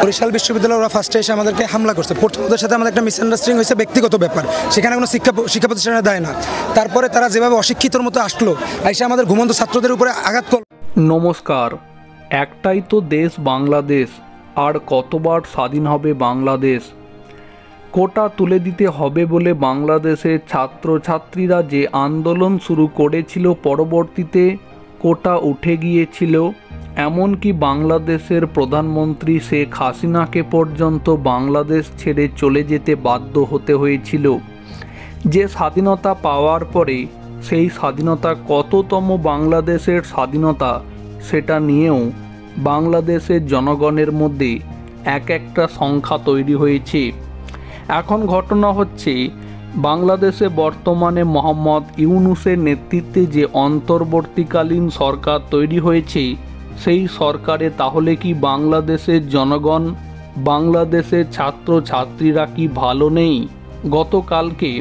বরিশাল বিশ্ববিদ্যালয়ে ওরা ফার্স্টে এসে আমাদেরকে হামলা করছে। প্রথম ওদের সাথে আমাদের একটা মিসআন্ডারস্ট্যান্ডিং হয়েছে, ব্যক্তিগত ব্যাপার, সেখানে কোনো শিক্ষা প্রতিষ্ঠানে দেয় না। তারপরে তারা যেভাবে অশিক্ষিতর মতো আসলো, এসে আমাদের ঘুমন্ত ছাত্রদের উপরে আঘাত করল। নমস্কার। একটাই তো দেশ বাংলাদেশ, আর কতবার স্বাধীন হবে বাংলাদেশ? কোটা তুলে দিতে হবে বলে বাংলাদেশের ছাত্রছাত্রীরা যে আন্দোলন শুরু করেছিল, পরবর্তীতে কোটা উঠে গিয়েছিল। এমনকি বাংলাদেশের প্রধানমন্ত্রী শেখ হাসিনাকে পর্যন্ত বাংলাদেশ ছেড়ে চলে যেতে বাধ্য হতে হয়েছিল। যে স্বাধীনতা পাওয়ার পরে সেই স্বাধীনতা কততম বাংলাদেশের স্বাধীনতা, সেটা নিয়েও বাংলাদেশের জনগণের মধ্যে এক একটা সংখ্যা তৈরি হয়েছে। এখন ঘটনা হচ্ছে, বাংলাদেশে বর্তমানে মোহাম্মদ ইউনূসের নেতৃত্বে যে অন্তর্বর্তীকালীন সরকার তৈরি হয়েছে, সেই সরকারে তাহলে কি বাংলাদেশের জনগণ, বাংলাদেশের ছাত্রছাত্রীরা কি ভালো নেই? গতকালকে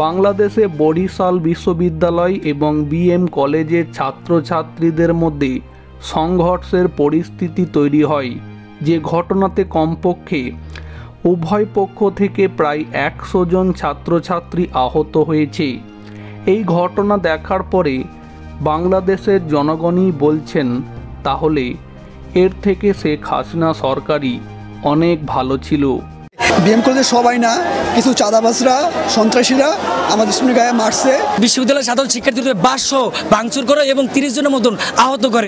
বাংলাদেশে বরিশাল বিশ্ববিদ্যালয় এবং বিএম কলেজের ছাত্রছাত্রীদের মধ্যে সংঘর্ষের পরিস্থিতি তৈরি হয়, যে ঘটনাতে কমপক্ষে উভয় পক্ষ থেকে প্রায় 100 জন ছাত্রছাত্রী আহত হয়েছে। এই ঘটনা দেখার পরে বাংলাদেশের জনগণই বলছেন, তাহলে এর থেকে শেখ হাসিনা সরকারই অনেক ভালো ছিল। বিএম কলেজের সবাই না, কিছু চাঁদাবাজরা, সন্ত্রাসীরা আমাদের স্টুডেন্টের গায়ে মারছে। বিশ্ববিদ্যালয়ের সাধারণ শিক্ষার্থীদের বাস ভাঙচুর করে এবং 30 জনের মতন আহত করে।